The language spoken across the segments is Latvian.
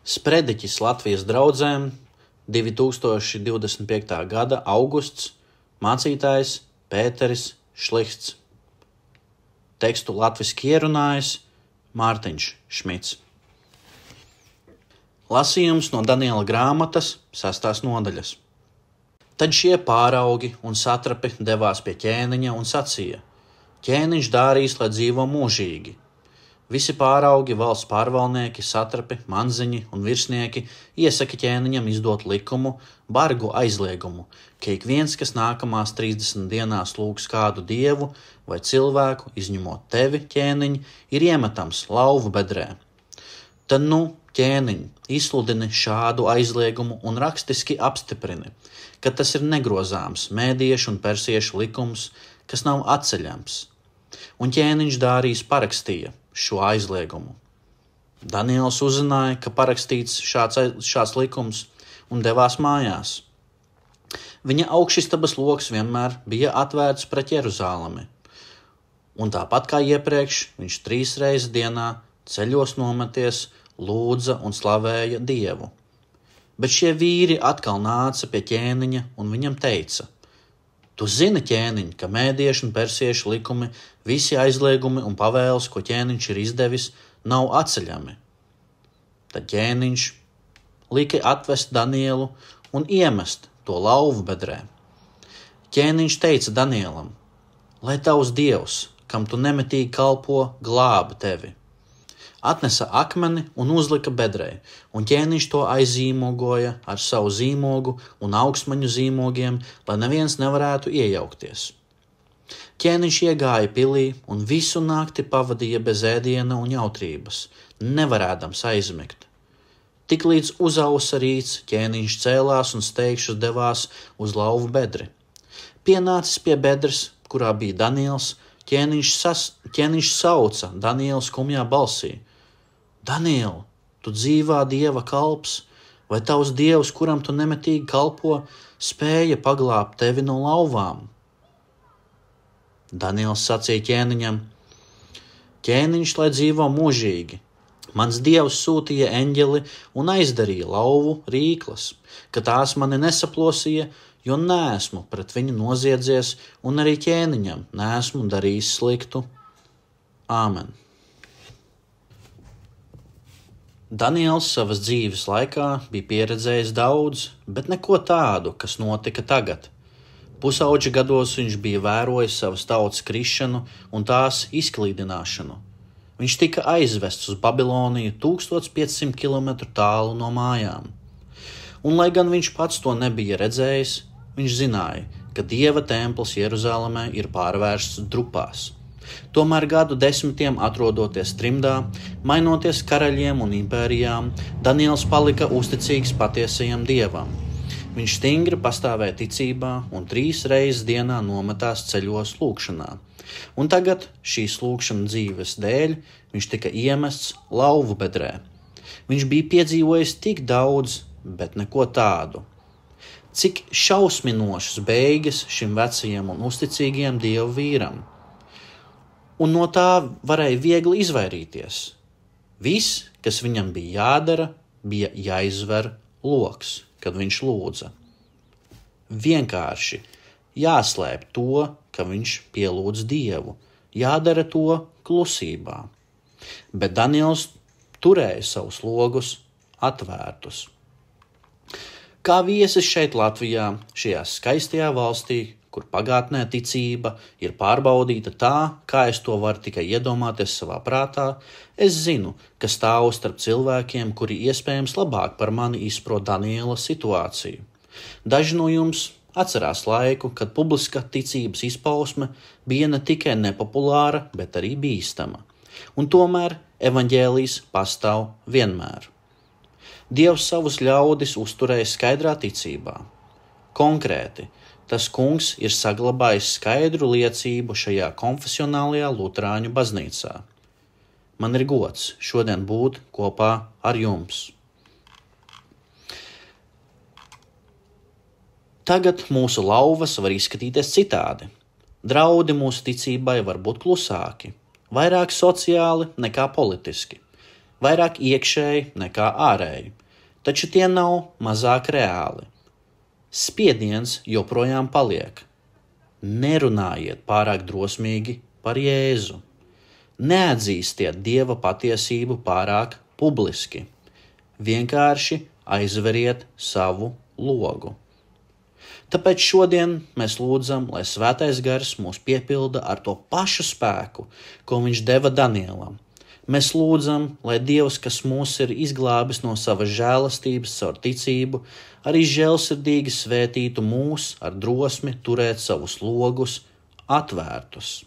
Sprediķis Latvijas draudzēm 2025. gada augusts, mācītājs Pēteris Šlihts. Tekstu latviski ierunājis Mārtiņš Šmits. Lasījums no Daniela grāmatas 6. nodaļas. Tad šie pāraugi un satrapi devās pie ķēniņa un sacīja: Ķēniņš dārīs, lai dzīvo mūžīgi. Visi pāraugi, valsts pārvaldnieki, satrapi, manziņi un virsnieki iesaka ķēniņam izdot likumu, bargu aizliegumu, ka ik viens, kas nākamās 30 dienās lūgs kādu dievu vai cilvēku, izņemot tevi, ķēniņ, ir iemetams lauvu bedrē. Tad ķēniņ, izsludini šādu aizliegumu un rakstiski apstiprini, ka tas ir negrozāms mēdiešu un persiešu likums, kas nav atceļams. Un ķēniņš dārīs parakstīja šo aizliegumu. Daniels uzzināja, ka parakstīts šāds likums un devās mājās. Viņa augšistabas loks vienmēr bija atvērts pret Jeruzālemi, un tāpat kā iepriekš viņš 3 reizes dienā ceļos nometies, lūdza un slavēja Dievu. Bet šie vīri atkal nāca pie ķēniņa un viņam teica: Tu zini, ķēniņ, ka mēdiešu un persiešu likumi, visi aizliegumi un pavēles, ko ķēniņš ir izdevis, nav atceļami. Tad ķēniņš lika atvest Danielu un iemest to lauvu bedrē. Ķēniņš teica Danielam: Lai tavs dievs, kam tu nemitīgi kalpo, glāba tevi. Atnesa akmeni un uzlika bedrē, un ķēniņš to aizīmogoja ar savu zīmogu un augstmaņu zīmogiem, lai neviens nevarētu iejaukties. Ķēniņš iegāja pilī un visu nakti pavadīja bez ēdiena un jautrības, nevarēdams aizmigt. Tiklīdz uzausa rīts, ķēniņš cēlās un steigšus devās uz lauvu bedri. Pienācis pie bedres, kurā bija Daniels, ķēniņš sauca Danielu skumjā balsī: Daniel, tu dzīvā Dieva kalps, vai tavs Dievs, kuram tu nemitīgi kalpo, spēja paglābt tevi no lauvām? Daniels sacīja ķēniņam: Ķēniņš, lai dzīvo mūžīgi. Mans Dievs sūtīja eņģeli un aizdarīja lauvu rīklas, ka tās mani nesaplosīja, jo neesmu pret viņu noziedzies un arī ķēniņam neesmu darījis sliktu. Āmen. Daniels savas dzīves laikā bija pieredzējis daudz, bet neko tādu, kas notika tagad. Pusauģa gados viņš bija vērojis savas tautas krišanu un tās izklīdināšanu. Viņš tika aizvests uz Babiloniju 1500 km tālu no mājām. Un, lai gan viņš pats to nebija redzējis, viņš zināja, ka Dieva templis Jeruzālēmē ir pārvērsts drupās. Tomēr gadu desmitiem atrodoties trimdā, mainoties karaļiem un impērijām, Daniels palika uzticīgs patiesajam Dievam. Viņš stingri pastāvēja ticībā un 3 reizes dienā nometās ceļos lūgšanā. Un tagad šīs lūgšana dzīves dēļ viņš tika iemests lauvu bedrē. Viņš bija piedzīvojis tik daudz, bet neko tādu. Cik šausminošas beigas šim vecajam un uzticīgajam Dievu vīram. Un no tā varēja viegli izvairīties. Viss, kas viņam bija jādara, bija jāizver loks, kad viņš lūdza. Vienkārši jāslēp to, ka viņš pielūdz Dievu, jādara to klusībā. Bet Daniels turēja savus logus atvērtus. Kā viesis šeit Latvijā, šajā skaistajā valstī, kur pagātnē ticība ir pārbaudīta tā, kā es to varu tikai iedomāties savā prātā, es zinu, ka stāvu starp cilvēkiem, kuri iespējams labāk par mani izprot Daniela situāciju. Daži no jums atcerās laiku, kad publiska ticības izpausme bija ne tikai nepopulāra, bet arī bīstama. Un tomēr evaņģēlijs pastāv vienmēr. Dievs savus ļaudis uzturēja skaidrā ticībā. Konkrēti, tas kungs ir saglabājis skaidru liecību šajā konfesionālajā luterāņu baznīcā. Man ir gods šodien būt kopā ar jums. Tagad mūsu lauvas var izskatīties citādi. Draudi mūsu ticībai var būt klusāki, vairāk sociāli nekā politiski. vairāk iekšēji nekā ārēji, taču tie nav mazāk reāli. Spiediens joprojām paliek. Nerunājiet pārāk drosmīgi par Jēzu. Neatzīstiet Dieva patiesību pārāk publiski. Vienkārši aizveriet savu logu. Tāpēc šodien mēs lūdzam, lai Svētais Gars mūs piepilda ar to pašu spēku, ko viņš deva Danielam. Mēs lūdzam, lai Dievs, kas mūs ir izglābis no savas žēlastības caur ticību, arī žēlsirdīgi svētītu mūs ar drosmi turēt savus logus atvērtus.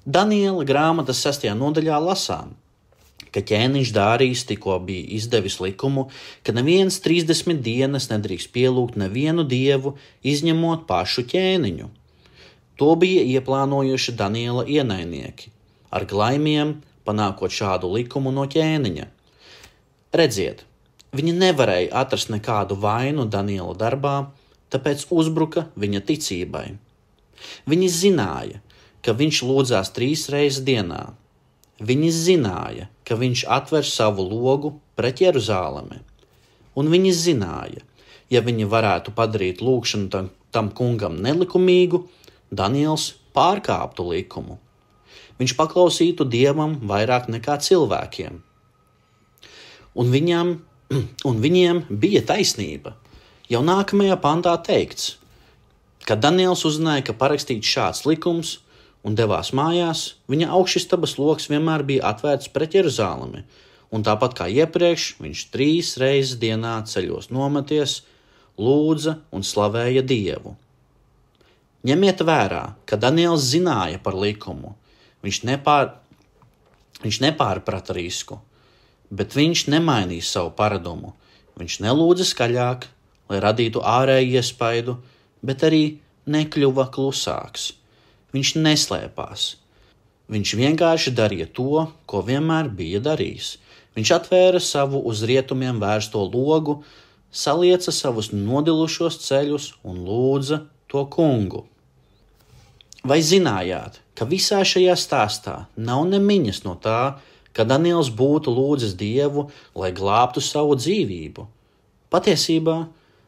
Daniela grāmatas 6. nodaļā lasām, ka ķēniņš Dārijs tikko bija izdevis likumu, ka neviens 30 dienas nedrīkst pielūgt nevienu dievu, izņemot pašu ķēniņu. To bija ieplānojuši Daniela ienaidnieki, ar glaimiem panākot šādu likumu no ķēniņa. Redziet, viņi nevarēja atrast nekādu vainu Daniela darbā, tāpēc uzbruka viņa ticībai. Viņi zināja, ka viņš lūdzās 3 reizes dienā. Viņi zināja, ka viņš atver savu logu pret Jeruzālemi. Un viņi zināja, ja viņi varētu padarīt lūgšanu tam kungam nelikumīgu, Daniels pārkāptu likumu. Viņš paklausītu Dievam vairāk nekā cilvēkiem. Un viņiem bija taisnība. Jau nākamajā pantā teikts, kad Daniels uzzināja, ka parakstīts šāds likums un devās mājās, viņa augšistabas loks vienmēr bija atvērts pret Jeruzālemi, un tāpat kā iepriekš, viņš 3 reizes dienā ceļos nometies, lūdza un slavēja Dievu. Ņemiet vērā, ka Daniels zināja par likumu. Viņš nepārprata risku, bet viņš nemainīja savu paradumu. Viņš nelūdza skaļāk, lai radītu ārēju iespaidu, bet arī nekļuva klusāks. Viņš neslēpās. Viņš vienkārši darīja to, ko vienmēr bija darījis. Viņš atvēra savu uz rietumiem vērsto logu, salieca savus nodilušos ceļus un lūdza to kungu. Vai zinājāt, ka visā šajā stāstā nav nemiņas no tā, ka Daniels būtu lūdzis Dievu, lai glābtu savu dzīvību? Patiesībā,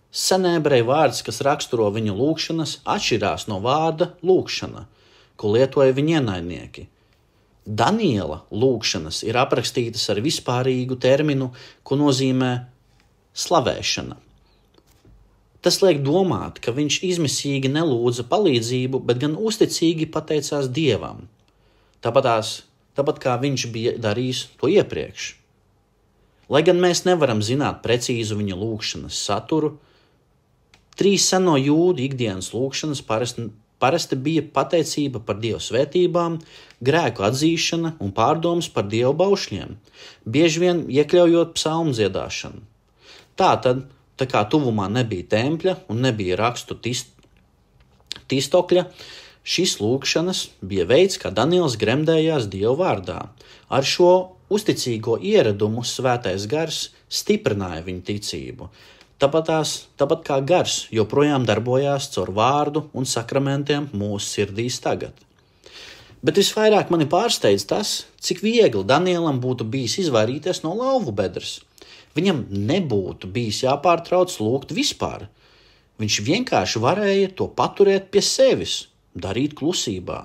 senēbreju vārds, kas raksturo viņa lūgšanas, atšķirās no vārda lūgšana, ko lietoja viņa ienaidnieki. Daniela lūgšanas ir aprakstītas ar vispārīgu terminu, ko nozīmē slavēšana. Tas liek domāt, ka viņš izmisīgi nelūdza palīdzību, bet gan uzticīgi pateicās Dievam, tāpat kā viņš bija darījis to iepriekš. Lai gan mēs nevaram zināt precīzu viņa lūgšanas saturu, 3 seno jūdu ikdienas lūgšanas parasti bija pateicība par Dieva svētībām, grēku atzīšana un pārdomas par Dieva baušļiem, bieži vien iekļaujot psalmu dziedāšanu. Tātad, tā kā tuvumā nebija tempļa un nebija rakstu tīstokļa, šis lūgšanas bija veids, kā Daniels gremdējās Dieva vārdā. Ar šo uzticīgo ieradumu Svētais Gars stiprināja viņa ticību. Tāpat kā Gars joprojām darbojās caur vārdu un sakramentiem mūsu sirdīs tagad. Bet visvairāk mani pārsteidz tas, cik viegli Danielam būtu bijis izvairīties no lauvu bedres. Viņam nebūtu bijis jāpārtrauc lūgt vispār. Viņš vienkārši varēja to paturēt pie sevis, darīt klusībā.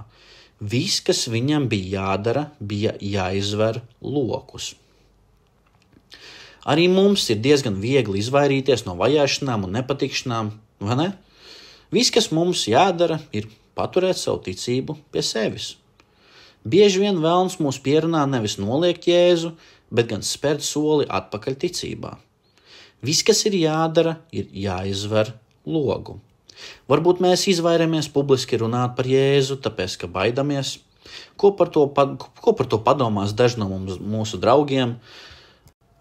Viss, kas viņam bija jādara, bija jāizver lokus. Arī mums ir diezgan viegli izvairīties no vajāšanām un nepatikšanām, vai ne? Viss, kas mums jādara, ir paturēt savu ticību pie sevis. Bieži vien velns mūs pierunā nevis noliegt Jēzu, bet gan spērt soli atpakaļ ticībā. Viss, kas ir jādara, ir jāizver logu. Varbūt mēs izvairamies publiski runāt par Jēzu, tāpēc, ka baidamies. Ko par to padomās daži no mūsu draugiem?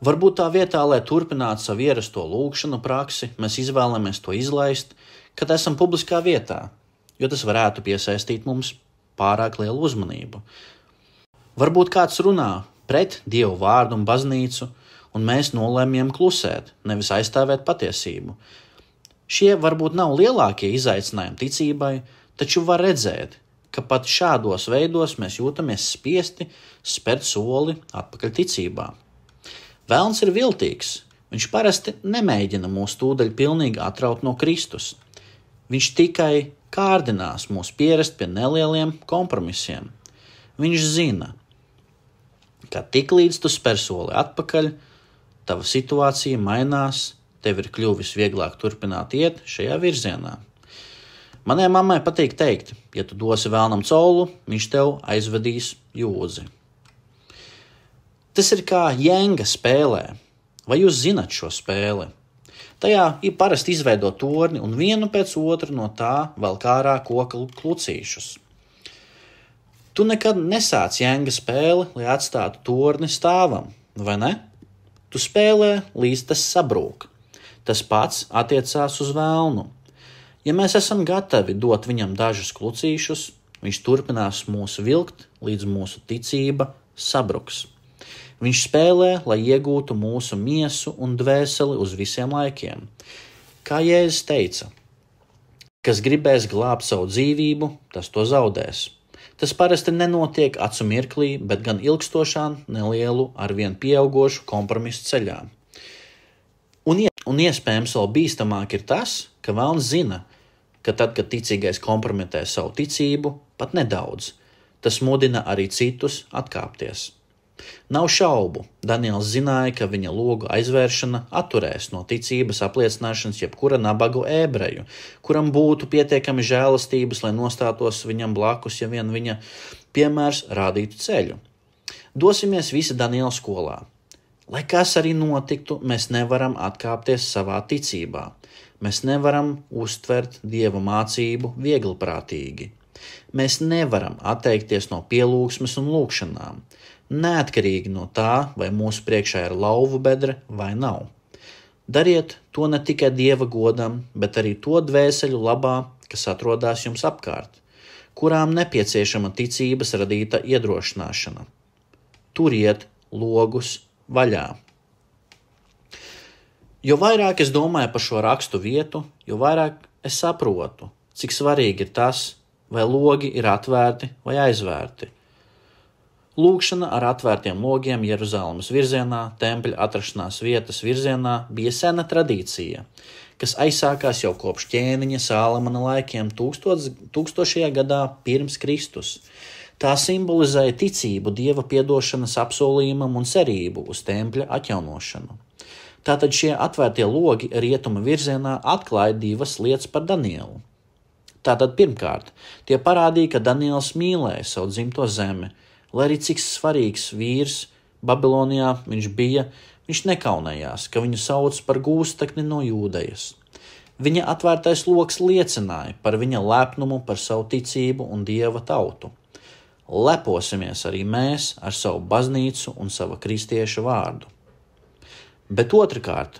Varbūt tā vietā, lai turpinātu savu ierasto lūgšanu praksi, mēs izvēlamies to izlaist, kad esam publiskā vietā, jo tas varētu piesaistīt mums pārāk lielu uzmanību. Varbūt kāds runā pret Dievu vārdu un baznīcu, un mēs nolēmjam klusēt, nevis aizstāvēt patiesību. Šie varbūt nav lielākie izaicinājumi ticībai, taču var redzēt, ka pat šādos veidos mēs jūtamies spiesti spērt soli atpakaļ ticībā. Velns ir viltīgs. Viņš parasti nemēģina mūs tūdaļ pilnīgi atraut no Kristus. Viņš tikai kārdinās mūs pierast pie nelieliem kompromisiem. Viņš zina, ka tiklīdz tu spēr soli atpakaļ, tava situācija mainās, tev ir kļuvis vieglāk turpināt iet šajā virzienā. Manai mammai patīk teikt, ja tu dosi velnam colu, viņš tev aizvedīs jūdzi. Tas ir kā jenga spēlē. Vai jūs zinat šo spēli? Tajā ir parasti izveidot torni un vienu pēc otru no tā vēl kārā koka klucīšus. Tu nekad nesāc jenga spēli, lai atstātu torni stāvam, vai ne? Tu spēlē, līdz tas sabrūk. Tas pats attiecās uz velnu. Ja mēs esam gatavi dot viņam dažus klucīšus, viņš turpinās mūs vilkt, līdz mūsu ticība sabruks. Viņš spēlē, lai iegūtu mūsu miesu un dvēseli uz visiem laikiem. Kā Jēzus teica, kas gribēs glābt savu dzīvību, tas to zaudēs. Tas parasti nenotiek acu mirklī, bet gan ilgstošā, nelielu, arvien pieaugošu kompromisu ceļā. Un iespējams vēl bīstamāk ir tas, ka velns zina, ka tad, kad ticīgais kompromitē savu ticību, pat nedaudz, tas mudina arī citus atkāpties. Nav šaubu, Daniels zināja, ka viņa logu aizvēršana atturēs no ticības apliecināšanas jebkura nabagu ebreju, kuram būtu pietiekami žēlastības, lai nostātos viņam blakus, ja vien viņa piemērs rādītu ceļu. Dosimies visi Daniela skolā. Lai kas arī notiktu, mēs nevaram atkāpties savā ticībā. Mēs nevaram uztvert Dieva mācību viegliprātīgi. Mēs nevaram atteikties no pielūgsmes un lūgšanām, neatkarīgi no tā, vai mūsu priekšā ir lauvu bedre vai nav. Dariet to ne tikai Dieva godam, bet arī to dvēseļu labā, kas atrodas jums apkārt, kurām nepieciešama ticības radīta iedrošināšana. Turiet logus vaļā. Jo vairāk es domāju par šo rakstu vietu, jo vairāk es saprotu, cik svarīgi ir tas, vai logi ir atvērti vai aizvērti. Lūgšana ar atvērtiem logiem Jeruzalemes virzienā, tempļa atrašanās vietas virzienā bija sena tradīcija, kas aizsākās jau kopš ķēniņa Sālamana laikiem 1000. gadā pirms Kristus. Tā simbolizēja ticību Dieva piedošanas apsolījumam un cerību uz tempļa atjaunošanu. Tātad šie atvērtie logi rietuma virzienā atklāja divas lietas par Danielu. Tātad pirmkārt, tie parādīja, ka Daniels mīlēja savu dzimto zemi, lai arī cik svarīgs vīrs Babilonijā viņš bija, viņš nekaunējās, ka viņu sauc par gūstekni no Jūdejas. Viņa atvērtais loks liecināja par viņa lepnumu par savu ticību un Dieva tautu. Leposimies arī mēs ar savu baznīcu un sava kristieša vārdu. Bet otrkārt,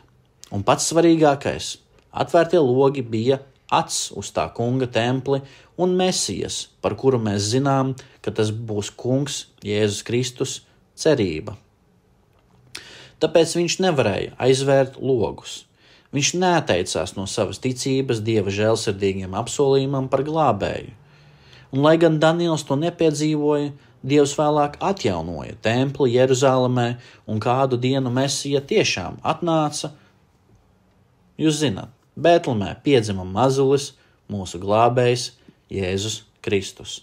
un pats svarīgākais, atvērtie logi bija acs uz tā kunga templi un Mesijas, par kuru mēs zinām, ka tas būs kungs Jēzus Kristus cerība. Tāpēc viņš nevarēja aizvērt logus. Viņš neatteicās no savas ticības Dieva žēlsirdīgiem apsolījumam par glābēju. Un lai gan Daniels to nepiedzīvoja, Dievs vēlāk atjaunoja templi Jeruzalemē un kādu dienu Mesija tiešām atnāca. Jūs zināt, Bētlemē piedzima mazulis, mūsu glābējs, Jēzus Kristus.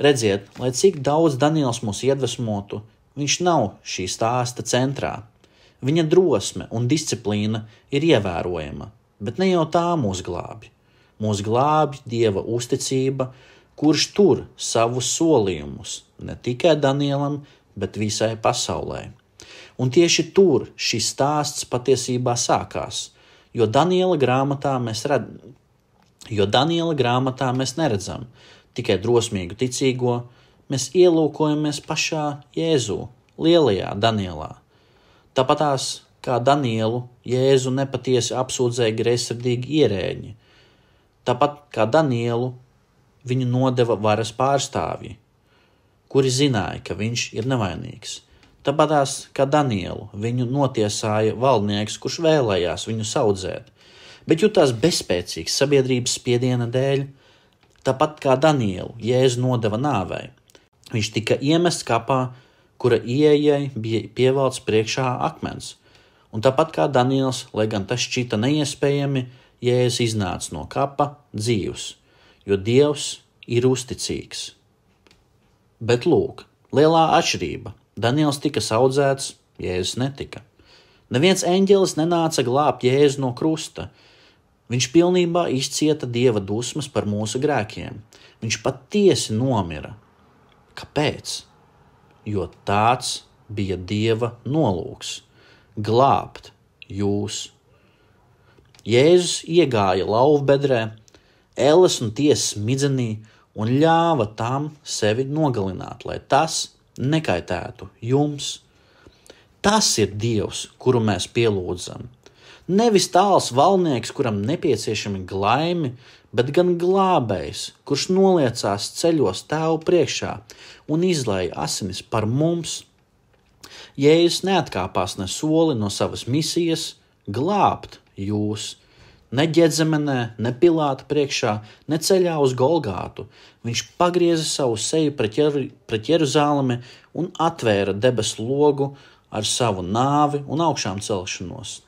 Redziet, lai cik daudz Daniels mūs iedvesmotu, viņš nav šī stāsta centrā. Viņa drosme un disciplīna ir ievērojama, bet ne jau tā mūs glābi. Mūs glābi Dieva uzticība, kurš tur savus solījumus ne tikai Danielam, bet visai pasaulē. Un tieši tur šis stāsts patiesībā sākās, jo Daniela grāmatā mēs neredzam tikai drosmīgu ticīgo, mēs ielūkojamies pašā Jēzū, lielajā Danielā. Tāpatās kā Danielu, Jēzu nepatiesi apsūdzēja greizsirdīgi ierēģi. Tāpat kā Danielu, viņu nodeva varas pārstāvji, kuri zināja, ka viņš ir nevainīgs. Tāpatās kā Danielu, viņu notiesāja valdnieks, kurš vēlējās viņu saudzēt, bet jutās bezspēcīgs sabiedrības spiediena dēļ. Tāpat kā Danielu Jēzu nodeva nāvei. Viņš tika iemests kapā, kura ieejai bija pievelts priekšā akmens. Un tāpat kā Daniels, lai gan tas šķita neiespējami, Jēzus iznāca no kapa dzīvs, jo Dievs ir uzticīgs. Bet lūk, lielā atšķirība. Daniels tika saudzēts, Jēzus netika. Neviens eņģelis nenāca glābt Jēzu no krusta. Viņš pilnībā izcieta Dieva dusmas par mūsu grēkiem. Viņš patiesi nomira. Kāpēc? Jo tāds bija Dieva nolūks – glābt jūs. Jēzus iegāja lauvbedrē, elles un tiesas midzenī un ļāva tam sevi nogalināt, lai tas nekaitētu jums. Tas ir Dievs, kuru mēs pielūdzam. Nevis tāls valnieks, kuram nepieciešami glaimi, bet gan glābējs, kurš noliecās ceļos Tēvu priekšā un izlēja asinis par mums. Jēzus neatkāpās ne soli no savas misijas glābt jūs. Ne Ģedzemenē, ne Pilāta priekšā, ne ceļā uz Golgātu. Viņš pagrieza savu seju pret Jeruzālemi un atvēra debesu logu ar savu nāvi un augšām celšanos.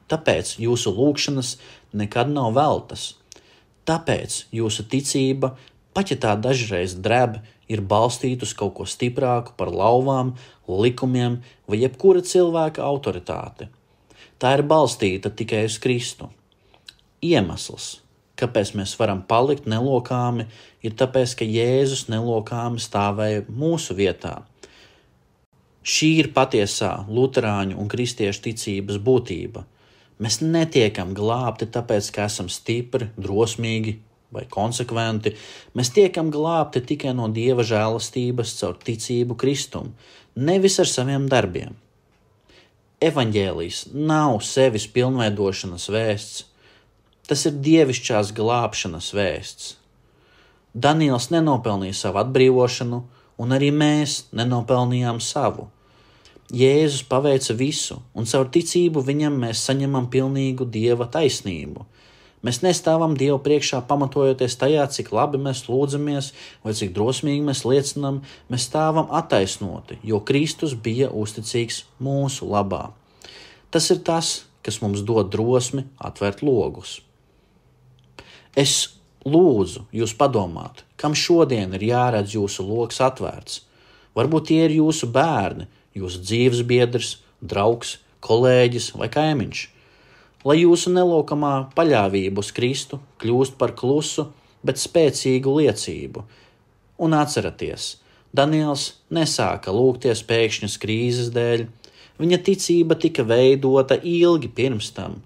Tāpēc jūsu lūgšanas nekad nav veltas. Tāpēc jūsu ticība, pat ja tā dažreiz dreb, ir balstīta uz kaut ko stiprāku par lauvām, likumiem vai jebkura cilvēka autoritāti. Tā ir balstīta tikai uz Kristu. Iemesls, kāpēc mēs varam palikt nelokāmi, ir tāpēc, ka Jēzus nelokāmi stāvēja mūsu vietā. Šī ir patiesā luterāņu un kristiešu ticības būtība. Mēs netiekam glābti tāpēc, ka esam stipri, drosmīgi vai konsekventi. Mēs tiekam glābti tikai no Dieva žēlastības caur ticību Kristum, nevis ar saviem darbiem. Evaņģēlijs nav sevis pilnveidošanas vēsts. Tas ir dievišķās glābšanas vēsts. Daniels nenopelnīja savu atbrīvošanu, un arī mēs nenopelnījām savu. Jēzus paveica visu, un caur ticību viņam mēs saņemam pilnīgu Dieva taisnību. Mēs nestāvam Dievu priekšā pamatojoties tajā, cik labi mēs lūdzamies vai cik drosmīgi mēs liecinam, mēs stāvam attaisnoti, jo Kristus bija uzticīgs mūsu labā. Tas ir tas, kas mums dod drosmi atvērt logus. Es lūdzu jūs padomāt, kam šodien ir jāredz jūsu logs atvērts. Varbūt tie ir jūsu bērni, jūsu dzīvesbiedrs, draugs, kolēģis vai kaimiņš. Lai jūsu nelokamā paļāvība uz Kristu kļūst par klusu, bet spēcīgu liecību. Un atceraties, Daniels nesāka lūgties pēkšņas krīzes dēļ. Viņa ticība tika veidota ilgi pirms tam,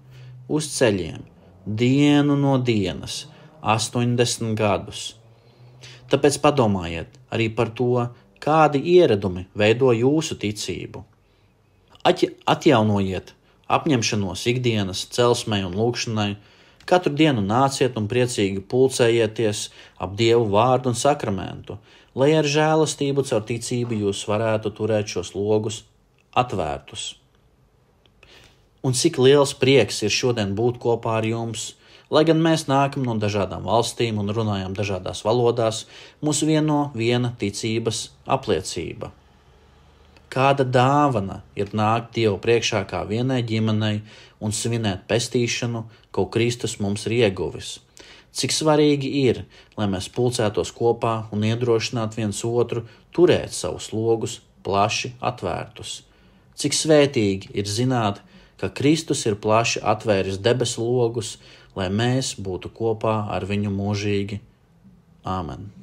uz ceļiem, dienu no dienas, 80 gadus. Tāpēc padomājiet arī par to, kādi ieradumi veido jūsu ticību. Atjaunojiet apņemšanos ikdienas celsmei un lūgšanai, katru dienu nāciet un priecīgi pulcējieties ap Dievu vārdu un sakramentu, lai ar žēlastību caur ticību jūs varētu turēt šos logus atvērtus. Un cik liels prieks ir šodien būt kopā ar jums, lai gan mēs nākam no dažādām valstīm un runājam dažādās valodās, mūs vieno viena ticības apliecība. Kāda dāvana ir nākt Dievu priekšā kā vienai ģimenei un svinēt pestīšanu, ko Kristus mums ir ieguvis. Cik svarīgi ir, lai mēs pulcētos kopā un iedrošinātu viens otru turēt savus logus plaši atvērtus. Cik svētīgi ir zināt, ka Kristus ir plaši atvēris debesu logus, lai mēs būtu kopā ar viņu mūžīgi. Āmen.